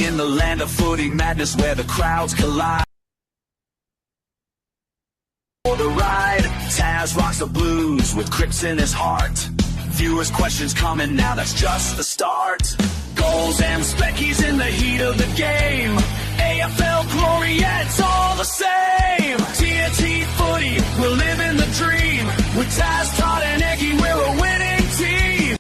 in the land of footy madness where the crowds collide. For the ride, Taz rocks the blues with Crips in his heart. Viewers' questions coming now, that's just the start. Goals and speckies in the heat of the game. AFL glory, yeah, it's all the same. TNT footy, we're living the dream. With Taz, Todd, and Eggy, we're a winning team.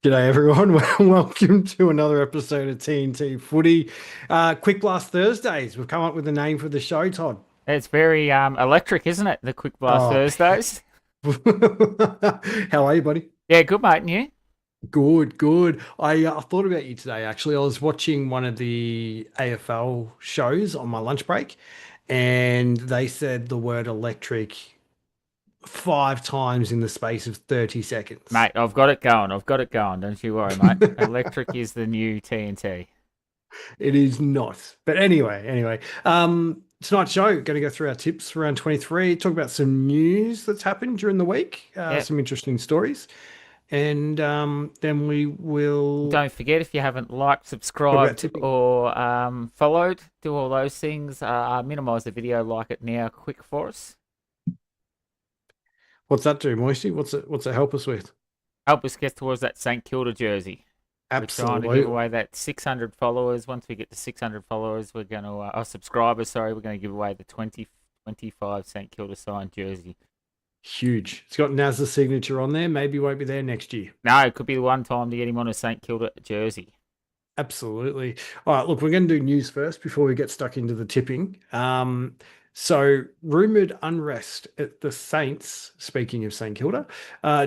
G'day everyone, welcome to another episode of TNT Footy. Quick Blast Thursdays. We've come up with a name for the show, Todd. It's very electric, isn't it? The Quick Blast Oh. Thursdays. How are you, buddy? Yeah, good, mate. And you? Good. I thought about you today, actually. I was watching one of the AFL shows on my lunch break, and they said the word electric 5 times in the space of 30 seconds. Mate, I've got it going. Don't you worry, mate. Electric is the new TNT. It is not. But anyway, tonight's show, going to go through our tips for round 23, talk about some news that's happened during the week, some interesting stories. And then we will... Don't forget, if you haven't liked, subscribed, or followed, do all those things. Minimise the video, like it now, quick for us. What's that do, Moisty? What's it help us with? Help us get towards that St Kilda jersey. Absolutely. We're trying to give away that 600 followers. Once we get to 600 followers, we're going to... subscribers, sorry. We're going to give away the 2025 St Kilda signed jersey. Huge. It's got Naz's signature on there. Maybe won't be there next year. No, it could be the one time to get him on a St Kilda jersey. Absolutely. All right, look, we're going to do news first before we get stuck into the tipping. So, rumoured unrest at the Saints, speaking of St Kilda,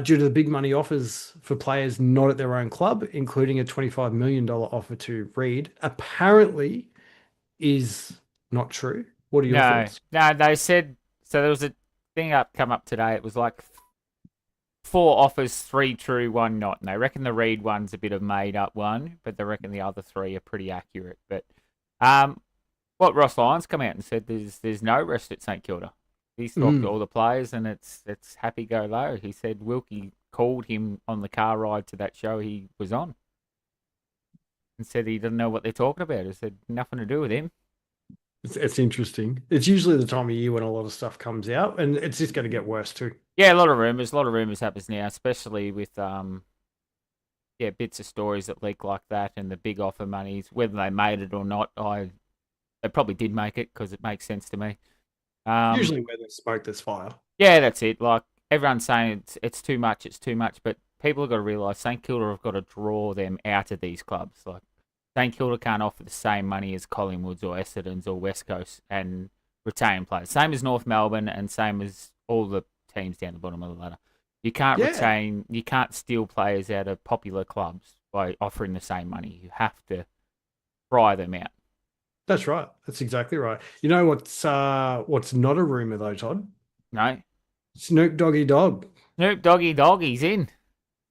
due to the big money offers for players not at their own club, including a $25 million offer to Reed, apparently is not true. What are your thoughts? No, they said... So there was a thing come up today. It was like 4 offers, 3 true, 1 not. And they reckon the Reed one's a bit of made-up one, but they reckon the other 3 are pretty accurate. But... what Ross Lyons come out and said, there's no rest at St Kilda. He's talked to all the players and it's happy go low. He said Wilkie called him on the car ride to that show he was on and said he didn't know what they're talking about. He said nothing to do with him. It's interesting. It's usually the time of year when a lot of stuff comes out, and it's just going to get worse too. Yeah, a lot of rumours happens now, especially with bits of stories that leak like that and the big offer monies, whether they made it or not. They probably did make it because it makes sense to me. Usually where there's smoke, there's fire. Yeah, that's it. Like, everyone's saying it's too much, but people have got to realise St Kilda have got to draw them out of these clubs. Like, St Kilda can't offer the same money as Collingwoods or Essendon's or West Coast and retain players. Same as North Melbourne and same as all the teams down the bottom of the ladder. You can't you can't steal players out of popular clubs by offering the same money. You have to fry them out. That's right. That's exactly right. You know what's not a rumor though, Todd? No. Snoop Doggy Dogg. Snoop Doggy Dogg, he's in.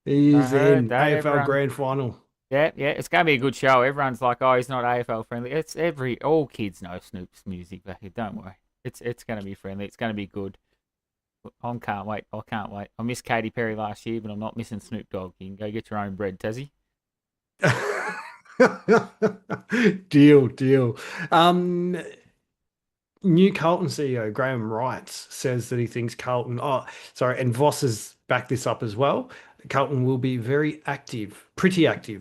He's in AFL Grand Final. Yeah, it's going to be a good show. Everyone's like, oh, he's not AFL friendly. All kids know Snoop's music back here. Don't worry. It's going to be friendly. It's going to be good. I can't wait. I missed Katy Perry last year, but I'm not missing Snoop Dogg. You can go get your own bread, Tassie. Deal. New Carlton CEO Graham Wright says that he thinks Carlton. And Voss has backed this up as well. Carlton will be pretty active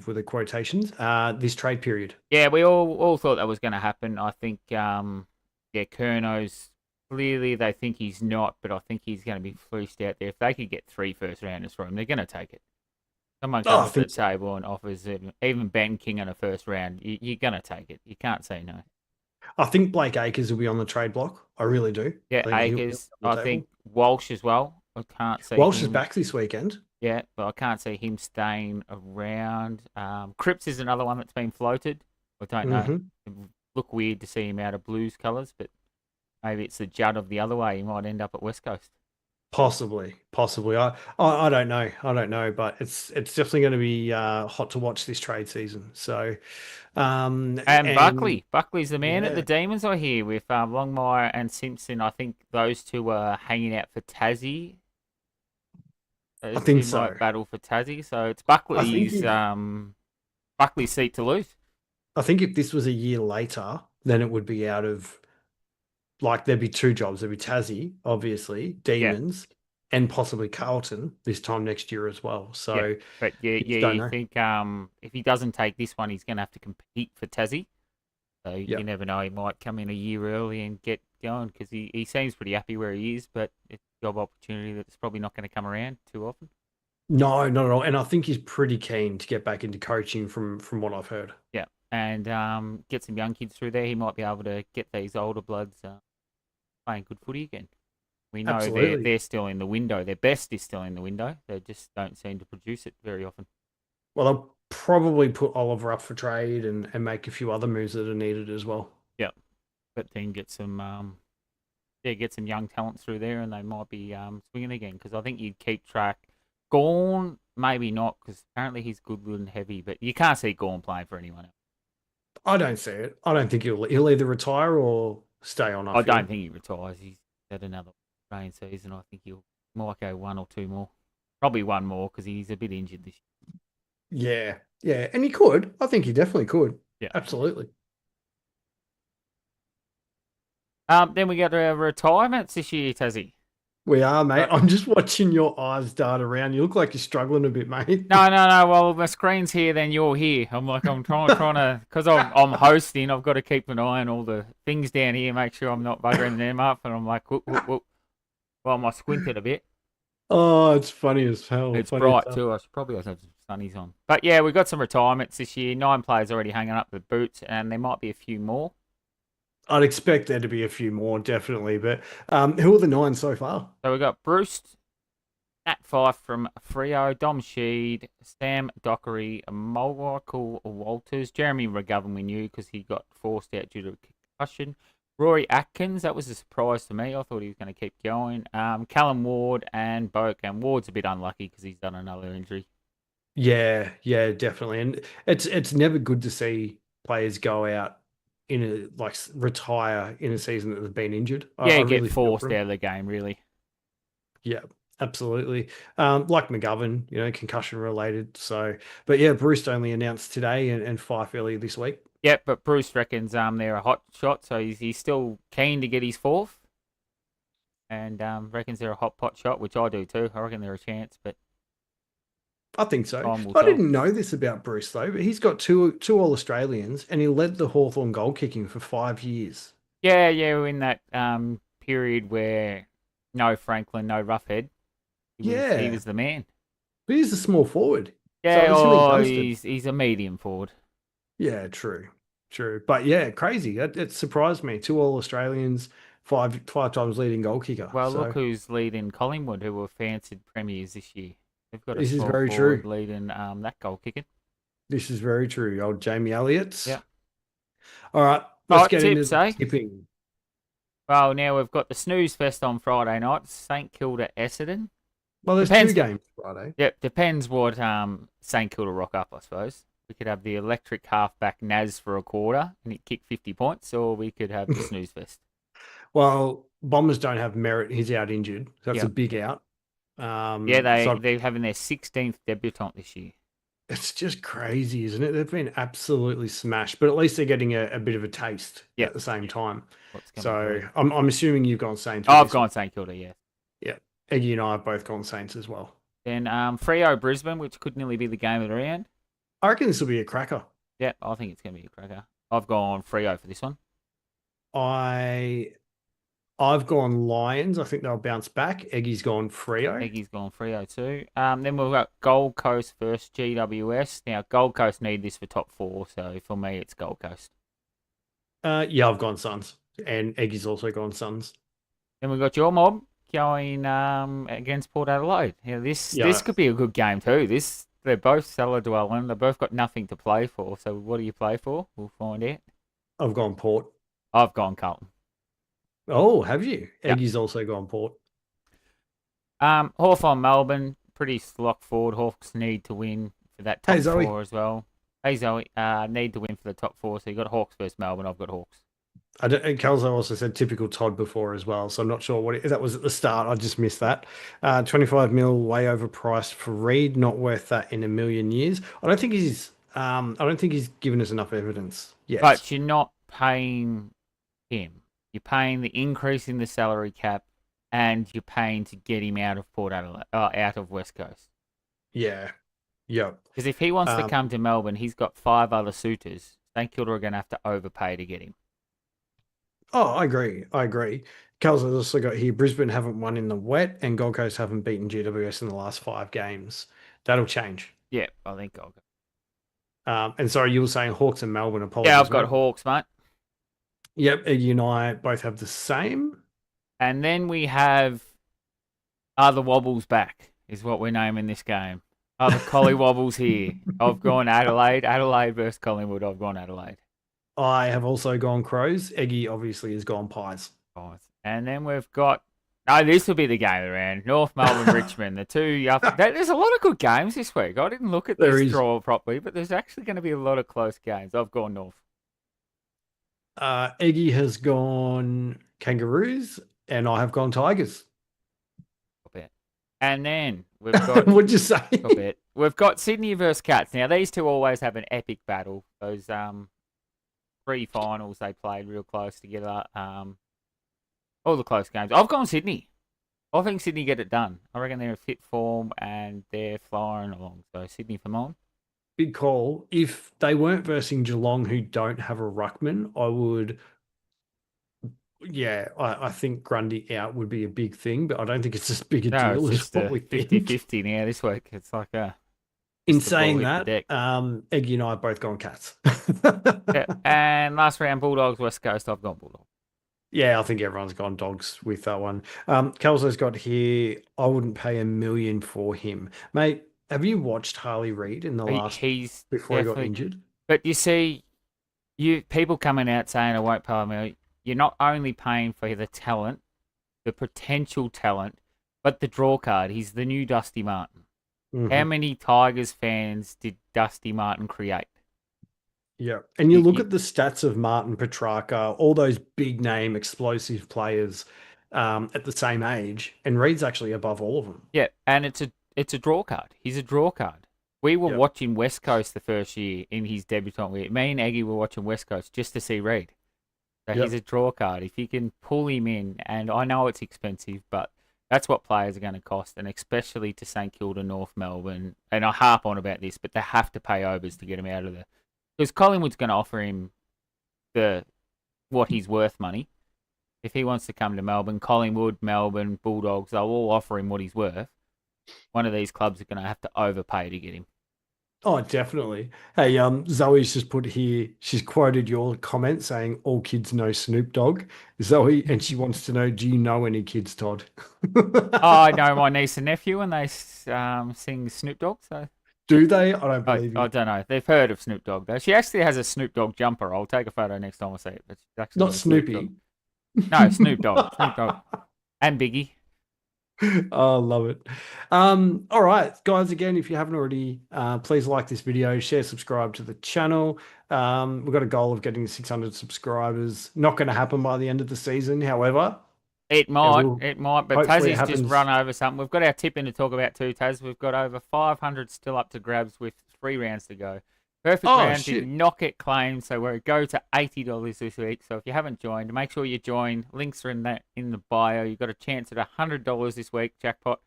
with the quotations, this trade period. Yeah, we all thought that was going to happen. I think, Curno's clearly they think he's not, but I think he's going to be fleeced out there. If they could get 3 first-rounders for him, they're going to take it. Someone comes to the table and offers even Ben King in a first round, you're going to take it. You can't say no. I think Blake Acres will be on the trade block. I really do. Yeah, Acres. I think Walsh as well. I can't see Walsh is back this weekend. Yeah, but I can't see him staying around. Cripps is another one that's been floated. I don't know. It would look weird to see him out of Blues colours, but maybe it's the Judd of the other way. He might end up at West Coast. Possibly. I don't know, but it's definitely going to be hot to watch this trade season. So, and Buckley's the man at the Demons. I hear with Longmire and Simpson. I think those two are hanging out for Tassie. I Those think two so. might battle for Tassie. So it's I think Buckley's seat to lose. if this was a year later, then it would be out of like there'd be two jobs. There'd be Tassie, obviously, Yeah, Demons, and possibly Carlton this time next year as well. yeah. So But yeah, you just yeah. don't You know. think if he doesn't take this one, he's going to have to compete for Tassie. So you Yep. never know. He might come in a year early and get going because he seems pretty happy where he is. But it's a job opportunity that's probably not going to come around too often. No, not at all. And I think he's pretty keen to get back into coaching from what I've heard. Yeah, and get some young kids through there. He might be able to get these older bloods playing good footy again. We know Absolutely. they're still in the window. Their best is still in the window. They just don't seem to produce it very often. Well, they'll probably put Oliver up for trade and make a few other moves that are needed as well. Yeah, but then get some young talent through there, and they might be swinging again. Because I think you'd keep track. Gorn, maybe not, because apparently he's good and heavy, but you can't see Gorn playing for anyone else. I don't see it. I don't think he'll either retire or stay on. I I feel. don't think he retires. He's had another rain season. I think he'll might go one or two more. Probably one more because he's a bit injured this Yeah, yeah, and he could. I think he definitely could. year. Absolutely. Yeah. Then we got retirements this year, Tassie. We are, mate. Right. I'm just watching your eyes dart around. You look like you're struggling a bit, mate. No. Well, my screen's here, then you're here. I'm trying to, because I'm hosting. I've got to keep an eye on all the things down here, make sure I'm not buggering them up. And I'm like, whoop, whoop, whoop. Well, I squinted a bit. Oh, it's funny as hell. It's Funny as bright hell. too. I should probably have some sunnies on. But yeah, we've got some retirements this year. 9 players already hanging up the boots, and there might be a few more. I'd expect there to be a few more, definitely. But who are the 9 so far? So we've got Bruce, Nat Fife from Freo, Dom Sheed, Sam Dockery, Michael Walters, Jeremy McGovern we knew because he got forced out due to a concussion. Rory Atkins, that was a surprise to me. I thought he was going to keep going. Callum Ward and Boak. And Ward's a bit unlucky because he's done another injury. Yeah, yeah, definitely. And it's never good to see players go out retire in a season that they've been injured. I Yeah, get really feel forced for 'em. out of the game, really. Yeah, absolutely. Like McGovern, concussion related. So, but yeah, Bruce only announced today and Fife earlier this week. Yep, but Bruce reckons they're a hot shot, so he's still keen to get his fourth. And reckons they're a hot pot shot, which I do too. I reckon they're a chance, but I think so. time will I tell. didn't know this about Bruce though, but he's got two All Australians and he led the Hawthorn goal kicking for 5 years. Yeah, we're in that period where no Franklin, no Roughhead. He Yeah, was the man. but he's a small forward. So Yeah, I assume he ghosted. he's a medium forward. Yeah, true. True. But yeah, crazy. It surprised me. Two All Australians, five times leading goal kicker. Well, look So who's leading Collingwood, who were fancied premiers this year. They've got a this is small very forward true. leading that goal kicking. This is very true. Old Jamie Elliott's. Yeah. All right, All let's right, get into tips, the eh? tipping. Well, now we've got the snooze fest on Friday night. St Kilda Essendon. Well, there's Depends. 2 games Friday. Yep, depends what St Kilda rock up, I suppose. We could have the electric halfback Naz for a quarter and he'd kick 50 points, or we could have the snooze fest. Well, Bombers don't have Merritt. He's out injured. So that's a big out. Yeah, so they're having their 16th debutant this year. it's just crazy, isn't it? They've been absolutely smashed, but at least they're getting a bit of a taste at the same time. So I'm assuming you've gone Saints. I've gone St Kilda, yeah. Yeah. Eggy and I have both gone Saints as well. Then Freo Brisbane, which could nearly be the game of the round. I reckon this will be a cracker. Yeah, I think it's going to be a cracker. I've gone Freo for this one. I've gone Lions. I think they'll bounce back. Eggy's gone Freo. Eggy's gone Freo too. Then we've got Gold Coast versus GWS. Now, Gold Coast need this for top 4, so for me, it's Gold Coast. Yeah, I've gone Suns. And Eggy's also gone Suns. Then we've got your mob going against Port Adelaide. Yeah, this could be a good game too. They're both cellar dwelling. They've both got nothing to play for. So what do you play for? We'll find out. I've gone Port. I've gone Carlton. Oh, have you? Yep. Eggy's also gone Port. Hawthorn Melbourne, pretty slock forward. Hawks need to win for that top 4 as well. Hey Zoe, need to win for the top 4. So you got Hawks versus Melbourne. I've got Hawks. And Kelso also said typical Todd before as well, so I'm not sure what that was at the start. I just missed that. 25 mil way overpriced for Reed, not worth that in a million years. I don't think he's given us enough evidence yet. But you're not paying him. You're paying the increase in the salary cap, and you're paying to get him out of Port Adelaide, out of West Coast. Yeah, yep. Because if he wants to Um, come to Melbourne, he's got 5 other suitors. St Kilda are going to have to overpay to get him. oh, I agree. I agree. Kelso's also got here Brisbane haven't won in the wet, and Gold Coast haven't beaten GWS in the last 5 games. That'll change. Yeah, I think I'll go. And sorry, you were saying Hawks and Melbourne. Yeah, Apologies, I've got mate. Hawks, mate. Yep, you and I both have the same. And then we have Are the Wobbles back, is what we're naming this game. Are the Collie Wobbles here? I've gone Adelaide. Adelaide versus Collingwood. I've gone Adelaide. I have also gone Crows. Eggy obviously has gone Pies. Oh, and then we've got. No, this will be the game around North Melbourne, Richmond. The two. There's a lot of good games this week. I didn't look at There this is. draw properly, but there's actually going to be a lot of close games. I've gone North. Eggy has gone Kangaroos, and I have gone Tigers. I bet. And then we've got. What'd you say? I bet. We've got Sydney versus Cats. Now these two always have an epic battle. Those three finals they played real close together. All the close games. I've gone Sydney. I think Sydney get it done. I reckon they're in fit form and they're flying along. So Sydney for mine. Big call. If they weren't versing Geelong, who don't have a ruckman, I would. Yeah, I think Grundy out would be a big thing, but I don't think it's as big a No, deal it's as just what a we think. 50-50 now this week. It's like In just the ball saying hit the that, deck. Eggy and I have both gone Cats. Yeah. And last round, Bulldogs, West Coast. I've gone Bulldogs. Yeah, I think everyone's gone Dogs with that one. Kelso's got here, I wouldn't pay a million for him. Mate, have you watched Harley Reid in the last He's before he got definitely. injured? But you see, people coming out saying I won't pay a million. You're not only paying for the talent, the potential talent, but the draw card. He's the new Dusty Martin. How many Tigers fans did Dusty Martin create? Yeah. And you look you- at the stats of Martin Petrarca, all those big name explosive players at the same age, and Reid's actually above all of them. Yeah, and it's a draw card. He's a draw card. We were Yep. watching West Coast the first year in his debutant year. Me and Aggie were watching West Coast just to see Reid. So Yep. he's a draw card. If you can pull him in, and I know it's expensive, but that's what players are going to cost, and especially to St Kilda, North Melbourne. And I harp on about this, but they have to pay overs to get him out of there. Because Collingwood's going to offer him what he's worth money. If he wants to come to Melbourne, Collingwood, Melbourne, Bulldogs, they'll all offer him what he's worth. One of these clubs are going to have to overpay to get him. Oh, definitely. Hey, Zoe's just put here, she's quoted your comment saying all kids know Snoop Dogg. Zoe, and she wants to know, do you know any kids, Todd? I know my niece and nephew, and they sing Snoop Dogg. So Do they? I don't believe I you. don't know. They've heard of Snoop Dogg though. She actually has a Snoop Dogg jumper. I'll take a photo next time I see it. But she's actually Not got a Snoop Snoopy. Dogg. No, Snoop Dogg. Snoop Dogg and Biggie. Oh, love it. All right, guys, again, if you haven't already, please like this video, share, subscribe to the channel. We've got a goal of getting 600 subscribers. Not going to happen by the end of the season, however. It might, will- but hopefully it Tassie's just happens. run over something. We've got our tip in to talk about too, Taz. We've got over 500 still up to grabs with 3 rounds to go. Perfect Oh, round shit. did not get claimed, so we're go to $80 this week. So if you haven't joined, make sure you join. Links are in the bio. You've got a chance at $100 this week, jackpot.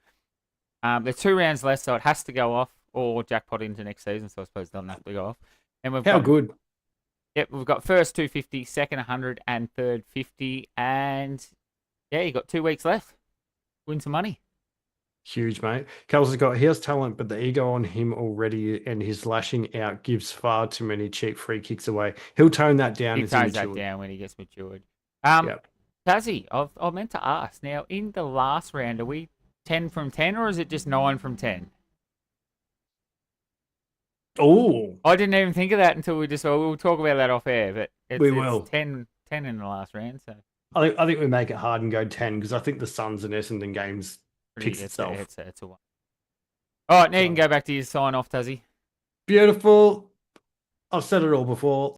There's 2 rounds left, so it has to go off, or jackpot into next season. So I suppose it doesn't have to go off. And we've How got good? Yep, we've got first 250, second 100, and third 50, and yeah, you got 2 weeks left. Win some money. Huge, mate. Kelsey's got, he has talent, but the ego on him already and his lashing out gives far too many cheap free kicks away. He'll tone that down He as he tones that matures. down when he gets matured. Yep. Tazzy, I meant to ask. Now, in the last round, are we 10 from 10, or is it just 9 from 10? Oh, I didn't even think of that until we'll talk about that off air, but We it's will. 10 in the last round, so I think we make it hard and go 10 because I think the Suns and Essendon games picks it's itself. it's a one. All right, now you can go back to your sign off, Tazzy. Beautiful. I've said it all before.